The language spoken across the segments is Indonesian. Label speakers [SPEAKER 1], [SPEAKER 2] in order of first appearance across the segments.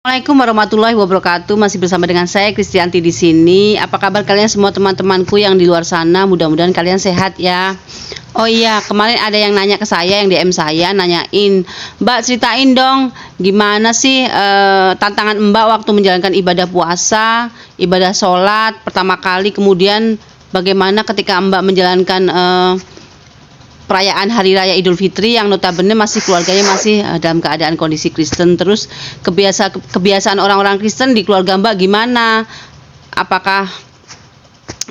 [SPEAKER 1] Assalamualaikum warahmatullahi wabarakatuh. Masih bersama dengan saya Kristianti di sini. Apa kabar kalian semua teman-temanku yang di luar sana? Mudah-mudahan kalian sehat ya. Oh iya, kemarin ada yang nanya ke saya, yang DM saya nanyain, Mbak ceritain dong gimana sih tantangan Mbak waktu menjalankan ibadah puasa, ibadah sholat pertama kali, kemudian bagaimana ketika Mbak menjalankan perayaan Hari Raya Idul Fitri yang notabene masih keluarganya masih dalam keadaan kondisi Kristen. Terus kebiasaan orang-orang Kristen di keluarga Mbak gimana? Apakah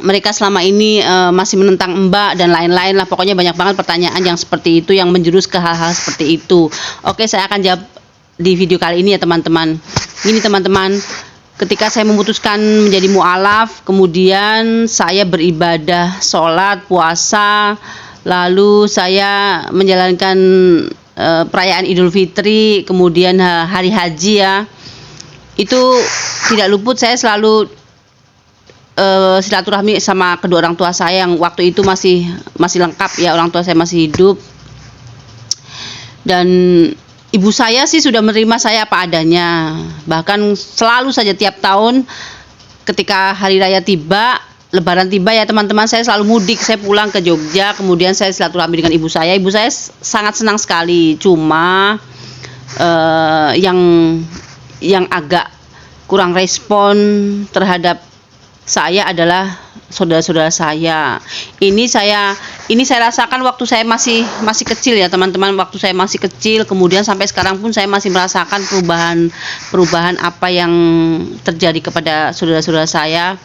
[SPEAKER 1] mereka selama ini masih menentang Mbak dan lain-lain lah. Pokoknya banyak banget pertanyaan yang seperti itu yang menjurus ke hal-hal seperti itu. Oke, saya akan jawab di video kali ini ya teman-teman. Gini teman-teman, ketika saya memutuskan menjadi mu'alaf, kemudian saya beribadah, sholat, puasa, lalu saya menjalankan perayaan Idul Fitri, kemudian hari haji ya. Itu tidak luput saya selalu silaturahmi sama kedua orang tua saya yang waktu itu masih lengkap ya, orang tua saya masih hidup. Dan ibu saya sih sudah menerima saya apa adanya. Bahkan selalu saja tiap tahun ketika hari raya tiba, Lebaran tiba ya teman-teman, saya selalu mudik, saya pulang ke Jogja, kemudian saya silaturahmi dengan ibu saya. Ibu saya sangat senang sekali. Cuma yang agak kurang respon terhadap saya adalah saudara-saudara saya. Ini saya rasakan waktu saya masih kecil ya teman-teman. Waktu saya masih kecil, kemudian sampai sekarang pun saya masih merasakan perubahan apa yang terjadi kepada saudara-saudara saya.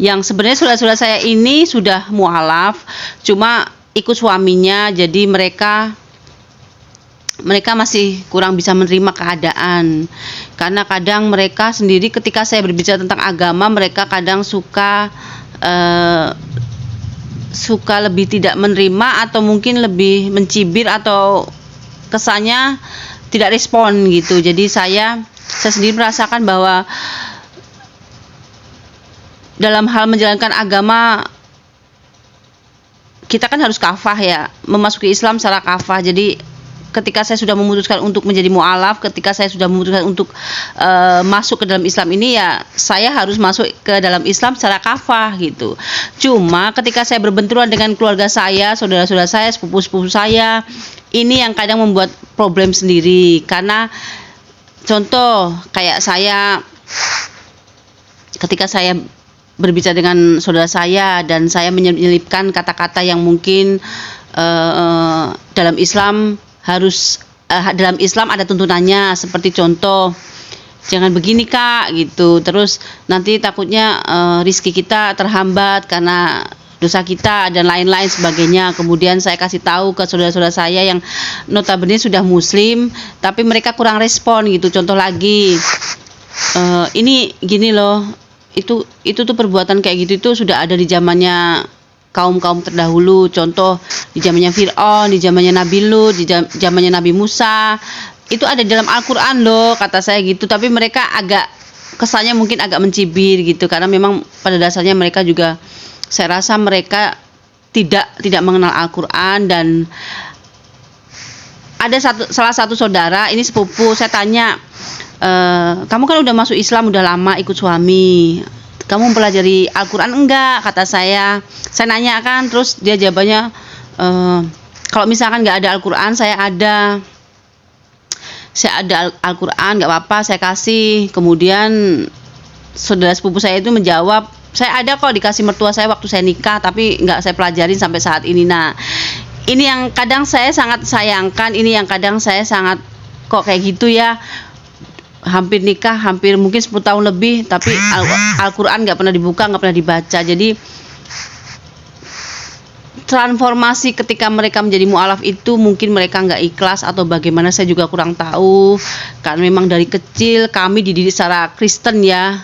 [SPEAKER 1] Yang sebenarnya saudara-saudara saya ini sudah mu'alaf, cuma ikut suaminya, jadi mereka masih kurang bisa menerima keadaan. Karena kadang mereka sendiri ketika saya berbicara tentang agama, mereka kadang suka lebih tidak menerima atau mungkin lebih mencibir atau kesannya tidak respon gitu. Jadi saya sendiri merasakan bahwa dalam hal menjalankan agama kita kan harus kafah ya, memasuki Islam secara kafah. Jadi ketika saya sudah memutuskan untuk menjadi mu'alaf, ketika saya sudah memutuskan untuk masuk ke dalam Islam ini ya, saya harus masuk ke dalam Islam secara kafah gitu. Cuma ketika saya berbenturan dengan keluarga saya, saudara-saudara saya, sepupu-sepupu saya, ini yang kadang membuat problem sendiri. Karena contoh kayak saya, ketika saya berbicara dengan saudara saya dan saya menyelipkan kata-kata yang mungkin dalam Islam dalam Islam ada tuntunannya, seperti contoh jangan begini kak gitu, terus nanti takutnya rizki kita terhambat karena dosa kita dan lain-lain sebagainya. Kemudian saya kasih tahu ke saudara-saudara saya yang notabene sudah muslim tapi mereka kurang respon gitu. Contoh lagi, ini gini loh, itu tuh perbuatan kayak gitu itu sudah ada di zamannya kaum terdahulu. Contoh di zamannya Fir'aun, di zamannya Nabi Lut, di zamannya Nabi Musa, itu ada di dalam Al-Quran loh, kata saya gitu. Tapi mereka agak kesannya mungkin agak mencibir gitu, karena memang pada dasarnya mereka juga, saya rasa mereka tidak mengenal Al-Quran. Dan ada salah satu saudara ini sepupu, saya tanya, kamu kan udah masuk Islam udah lama ikut suami, kamu mempelajari Al-Quran enggak, kata saya nanya kan. Terus dia jawabannya, kalau misalkan nggak ada Al-Quran, saya ada Al-Quran, nggak apa-apa saya kasih. Kemudian saudara sepupu saya itu menjawab, saya ada kok, dikasih mertua saya waktu saya nikah, tapi nggak saya pelajarin sampai saat ini. Nah, ini yang kadang saya sangat sayangkan, ini yang kadang saya sangat kok kayak gitu ya. Hampir nikah, hampir mungkin 10 tahun lebih, tapi Al-Quran nggak pernah dibuka, nggak pernah dibaca. Jadi transformasi ketika mereka menjadi mu'alaf itu mungkin mereka nggak ikhlas atau bagaimana, saya juga kurang tahu. Karena memang dari kecil kami dididik secara Kristen ya,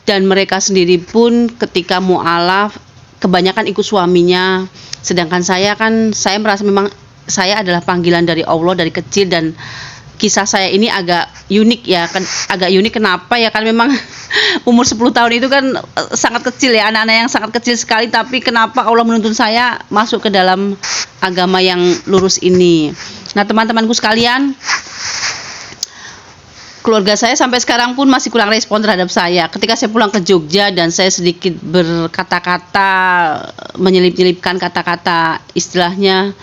[SPEAKER 1] dan mereka sendiri pun ketika mu'alaf kebanyakan ikut suaminya. Sedangkan saya merasa memang saya adalah panggilan dari Allah dari kecil. Dan kisah saya ini agak unik ya, agak unik kenapa ya, kan memang umur 10 tahun itu kan sangat kecil ya, anak-anak yang sangat kecil sekali, tapi kenapa Allah menuntun saya masuk ke dalam agama yang lurus ini. Nah teman-temanku sekalian, keluarga saya sampai sekarang pun masih kurang respon terhadap saya. Ketika saya pulang ke Jogja dan saya sedikit berkata-kata, menyelip-nyelipkan kata-kata, istilahnya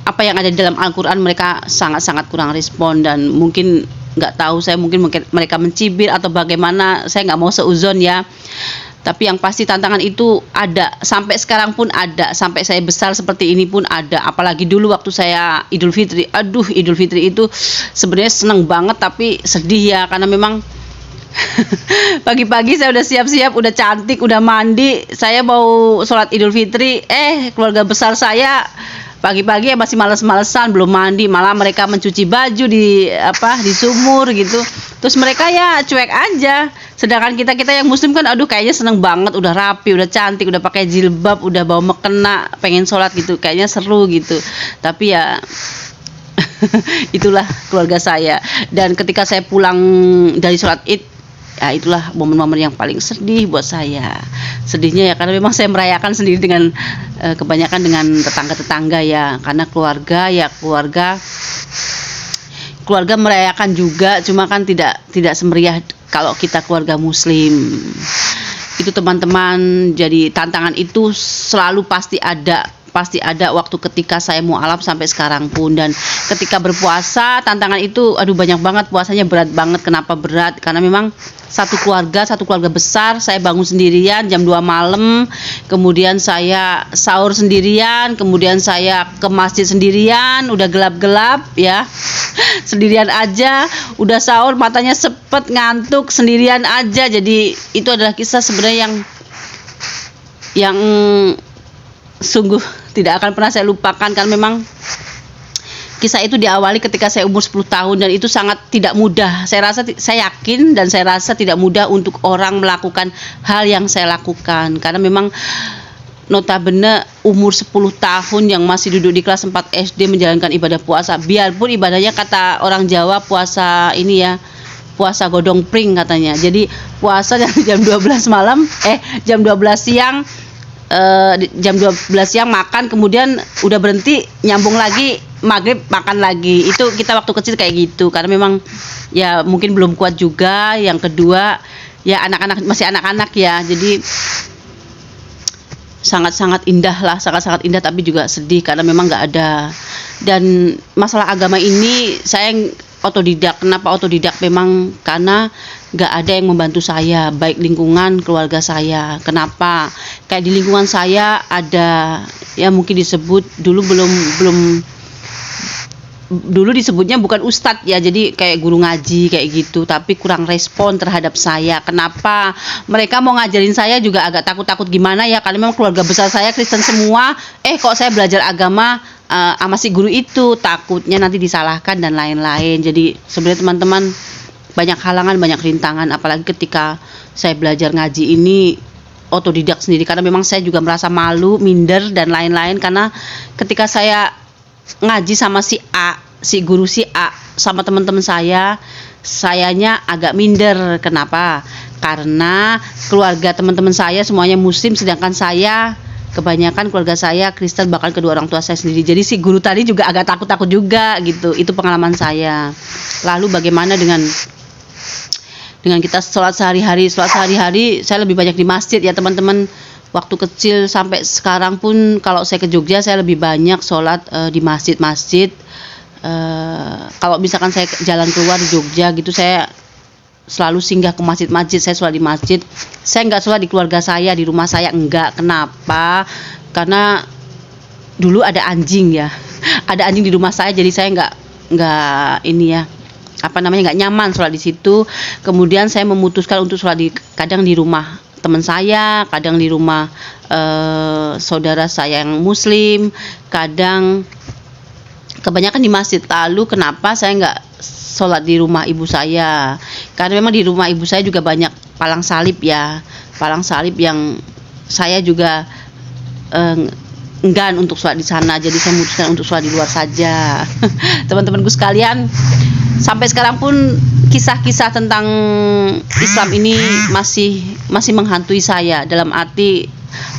[SPEAKER 1] apa yang ada di dalam Al-Quran, mereka sangat-sangat kurang respon. Dan mungkin nggak tahu, saya mungkin mereka mencibir atau bagaimana, saya nggak mau seuzon ya. Tapi yang pasti tantangan itu ada, sampai sekarang pun ada, sampai saya besar seperti ini pun ada. Apalagi dulu waktu saya Idul Fitri, Idul Fitri itu sebenarnya seneng banget tapi sedih ya, karena memang pagi-pagi saya udah siap-siap, udah cantik, udah mandi, saya mau sholat Idul Fitri, keluarga besar saya pagi-pagi ya masih males-malesan, belum mandi, malah mereka mencuci baju di sumur gitu. Terus mereka ya cuek aja. Sedangkan kita yang muslim kan kayaknya seneng banget, udah rapi, udah cantik, udah pakai jilbab, udah bawa mukena, pengen sholat gitu, kayaknya seru gitu. Tapi ya itulah keluarga saya. Dan ketika saya pulang dari sholat Id, ya itulah momen-momen yang paling sedih buat saya. Sedihnya ya karena memang saya merayakan sendiri dengan kebanyakan dengan tetangga-tetangga ya, karena keluarga merayakan juga, cuma kan tidak semeriah kalau kita keluarga muslim. Itu teman-teman, jadi tantangan itu selalu pasti ada waktu ketika saya mualaf sampai sekarang pun. Dan ketika berpuasa, tantangan itu banyak banget, puasanya berat banget. Kenapa berat? Karena memang satu keluarga besar, saya bangun sendirian jam 2 malam, kemudian saya sahur sendirian, kemudian saya ke masjid sendirian, udah gelap-gelap ya, sendirian aja, udah sahur matanya sepet, ngantuk, sendirian aja. Jadi itu adalah kisah sebenarnya yang sungguh tidak akan pernah saya lupakan, karena memang kisah itu diawali ketika saya umur 10 tahun dan itu sangat tidak mudah. Saya yakin dan saya rasa tidak mudah untuk orang melakukan hal yang saya lakukan, karena memang notabene umur 10 tahun yang masih duduk di kelas 4 SD menjalankan ibadah puasa, biarpun ibadahnya kata orang Jawa puasa ini ya, puasa godong pring katanya. Jadi puasa dari jam 12 malam jam 12 siang, jam 12 siang makan, kemudian udah berhenti, nyambung lagi maghrib makan lagi. Itu kita waktu kecil kayak gitu, karena memang ya mungkin belum kuat juga. Yang kedua ya masih anak-anak ya, jadi sangat-sangat indah lah, sangat-sangat indah, tapi juga sedih karena memang nggak ada. Dan masalah agama ini saya otodidak. Kenapa otodidak? Memang karena nggak ada yang membantu saya, baik lingkungan keluarga saya. Kenapa? Kayak di lingkungan saya ada ya, mungkin disebut dulu disebutnya bukan ustadz ya, jadi kayak guru ngaji kayak gitu, tapi kurang respon terhadap saya. Kenapa? Mereka mau ngajarin saya juga agak takut-takut gimana ya, karena memang keluarga besar saya Kristen semua. Kok saya belajar agama sama si guru itu, takutnya nanti disalahkan dan lain-lain. Jadi sebenarnya teman-teman, banyak halangan, banyak rintangan, apalagi ketika saya belajar ngaji ini otodidak sendiri, karena memang saya juga merasa malu, minder dan lain-lain. Karena ketika saya ngaji sama si guru si A sama teman-teman sayanya agak minder. Kenapa? Karena keluarga teman-teman saya semuanya muslim, sedangkan saya kebanyakan keluarga saya Kristen, bahkan kedua orang tua saya sendiri. Jadi si guru tadi juga agak takut-takut juga gitu. Itu pengalaman saya. Lalu bagaimana dengan kita sholat sehari-hari? Saya lebih banyak di masjid ya teman-teman. Waktu kecil sampai sekarang pun kalau saya ke Jogja, saya lebih banyak sholat di masjid-masjid. Kalau misalkan saya jalan keluar di Jogja gitu, saya selalu singgah ke masjid-masjid. Saya sholat di masjid. Saya nggak sholat di keluarga saya, di rumah saya enggak. Kenapa? Karena dulu ada anjing ya, ada anjing di rumah saya, jadi saya nggak nggak nyaman sholat di situ. Kemudian saya memutuskan untuk sholat kadang di rumah teman saya, kadang di rumah saudara saya yang muslim, kadang kebanyakan di masjid. Lalu kenapa saya nggak sholat di rumah ibu saya? Karena memang di rumah ibu saya juga banyak palang salib ya, palang salib yang saya juga enggan untuk sholat di sana. Jadi saya memutuskan untuk sholat di luar saja. Teman-temanku sekalian, sampai sekarang pun kisah-kisah tentang Islam ini masih menghantui saya, dalam arti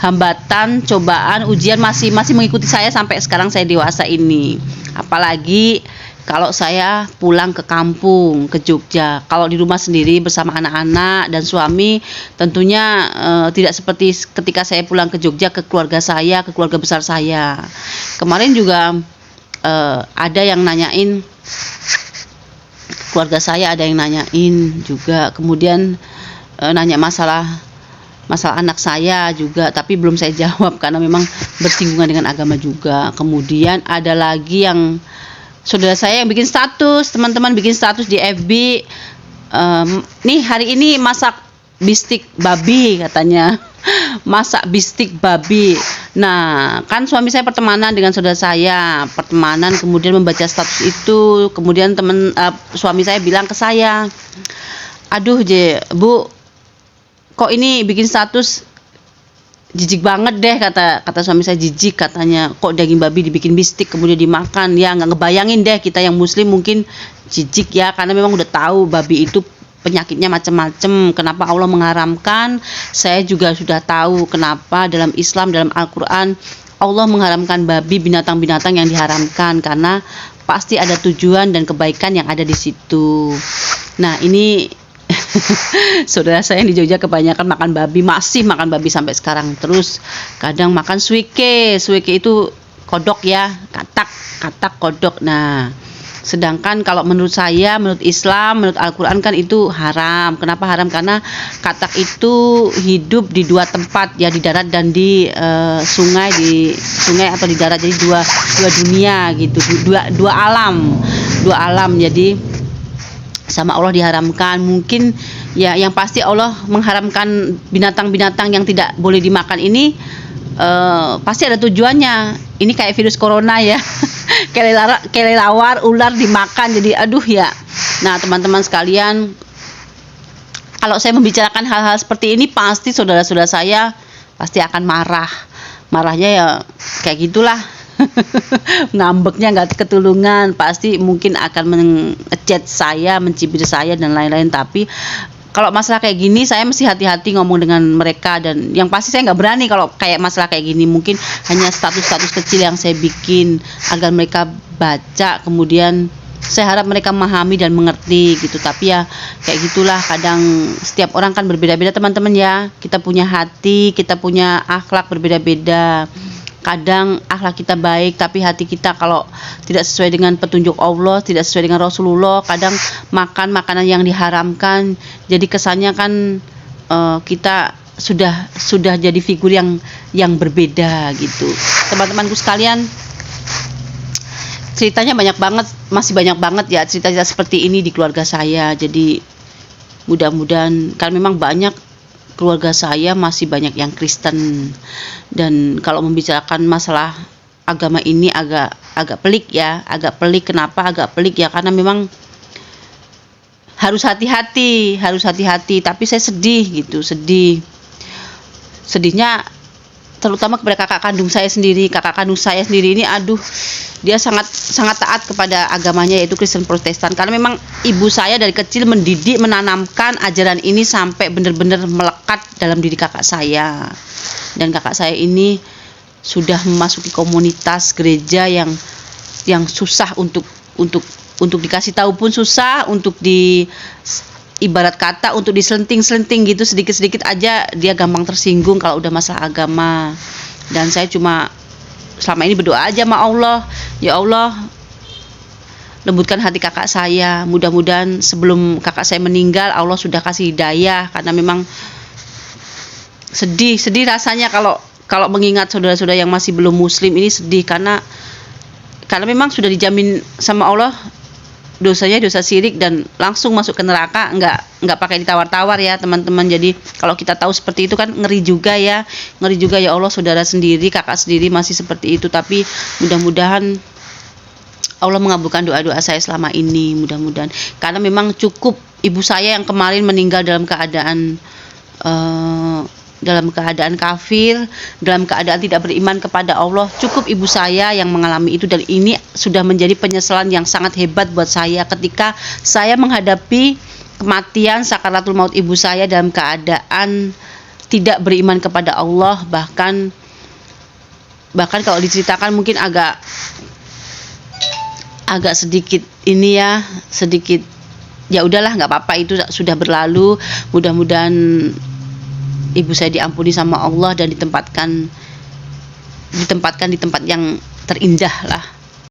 [SPEAKER 1] hambatan, cobaan, ujian masih mengikuti saya sampai sekarang saya dewasa ini. Apalagi kalau saya pulang ke kampung, ke Jogja. Kalau di rumah sendiri bersama anak-anak dan suami, tentunya tidak seperti ketika saya pulang ke Jogja ke keluarga saya, ke keluarga besar saya. Kemarin juga ada yang nanyain, keluarga saya ada yang nanyain juga, kemudian nanya masalah anak saya juga, tapi belum saya jawab karena memang bersinggungan dengan agama juga. Kemudian ada lagi yang saudara saya yang bikin status, teman-teman bikin status di FB, nih hari ini masak bistik babi katanya. Masak bistik babi. Nah, kan suami saya pertemanan dengan saudara saya, pertemanan, kemudian membaca status itu, kemudian suami saya bilang ke saya, aduh Bu, kok ini bikin status jijik banget deh, kata suami saya, jijik katanya, kok daging babi dibikin bistik kemudian dimakan. Ya nggak ngebayangin deh, kita yang muslim mungkin jijik ya, karena memang udah tahu babi itu penyakitnya macam-macam. Kenapa Allah mengharamkan? Saya juga sudah tahu kenapa dalam Islam, dalam Al-Quran Allah mengharamkan babi, binatang-binatang yang diharamkan, karena pasti ada tujuan dan kebaikan yang ada di situ. Nah ini saudara saya yang di Jogja kebanyakan makan babi, masih makan babi sampai sekarang. Terus kadang makan suike itu kodok ya, katak kodok. Nah, sedangkan kalau menurut saya, menurut Islam, menurut Al-Quran kan itu haram. Kenapa haram? Karena katak itu hidup di dua tempat ya, di darat dan di sungai atau di darat. Jadi dua dunia gitu, dua alam. Jadi sama Allah diharamkan. Mungkin ya yang pasti Allah mengharamkan binatang-binatang yang tidak boleh dimakan ini pasti ada tujuannya. Ini kayak virus corona ya. Kelelawar, ular dimakan, jadi aduh ya. Nah teman-teman sekalian, kalau saya membicarakan hal-hal seperti ini, pasti saudara-saudara saya pasti akan marahnya ya kayak gitulah. Ngambeknya nggak ketulungan, pasti mungkin akan mengechat saya, mencibir saya dan lain-lain. Tapi kalau masalah kayak gini saya mesti hati-hati ngomong dengan mereka, dan yang pasti saya nggak berani kalau kayak masalah kayak gini. Mungkin hanya status kecil yang saya bikin agar mereka baca, kemudian saya harap mereka memahami dan mengerti gitu. Tapi ya kayak gitulah, kadang setiap orang kan berbeda-beda teman-teman ya. Kita punya hati, kita punya akhlak berbeda-beda. Kadang akhlak kita baik, tapi hati kita kalau tidak sesuai dengan petunjuk Allah, tidak sesuai dengan Rasulullah, kadang makan makanan yang diharamkan, jadi kesannya kan kita sudah jadi figur yang berbeda gitu. Teman-temanku sekalian, ceritanya banyak banget, masih banyak banget ya cerita-cerita seperti ini di keluarga saya. Jadi mudah-mudahan, karena memang banyak keluarga saya masih banyak yang Kristen, dan kalau membicarakan masalah agama ini agak pelik ya, agak pelik. Kenapa agak pelik ya? Karena memang harus hati-hati. Tapi saya sedih gitu, sedihnya terutama kepada kakak kandung saya sendiri. Kakak kandung saya sendiri ini, aduh, dia sangat taat kepada agamanya, yaitu Kristen Protestan. Karena memang ibu saya dari kecil mendidik, menanamkan ajaran ini sampai benar-benar melekat dalam diri kakak saya. Dan kakak saya ini sudah memasuki komunitas gereja yang susah untuk dikasih tahu pun susah, untuk ibarat kata untuk diselenting-selenting gitu, sedikit-sedikit aja dia gampang tersinggung kalau udah masalah agama. Dan saya cuma selama ini berdoa aja sama Allah, ya Allah lembutkan hati kakak saya, mudah-mudahan sebelum kakak saya meninggal Allah sudah kasih hidayah. Karena memang sedih rasanya kalau mengingat saudara-saudara yang masih belum muslim ini, sedih karena memang sudah dijamin sama Allah dosanya dosa syirik dan langsung masuk ke neraka, nggak pakai ditawar-tawar ya teman-teman. Jadi kalau kita tahu seperti itu kan ngeri juga ya Allah, saudara sendiri, kakak sendiri masih seperti itu. Tapi mudah-mudahan Allah mengabulkan doa-doa saya selama ini, mudah-mudahan. Karena memang cukup ibu saya yang kemarin meninggal dalam keadaan kafir, dalam keadaan tidak beriman kepada Allah. Cukup ibu saya yang mengalami itu, dan ini sudah menjadi penyesalan yang sangat hebat buat saya ketika saya menghadapi kematian sakaratul maut ibu saya dalam keadaan tidak beriman kepada Allah. Bahkan kalau diceritakan mungkin agak agak sedikit ini ya, sedikit ya udahlah nggak apa-apa, itu sudah berlalu. Mudah-mudahan ibu saya diampuni sama Allah dan ditempatkan di tempat yang terindah lah.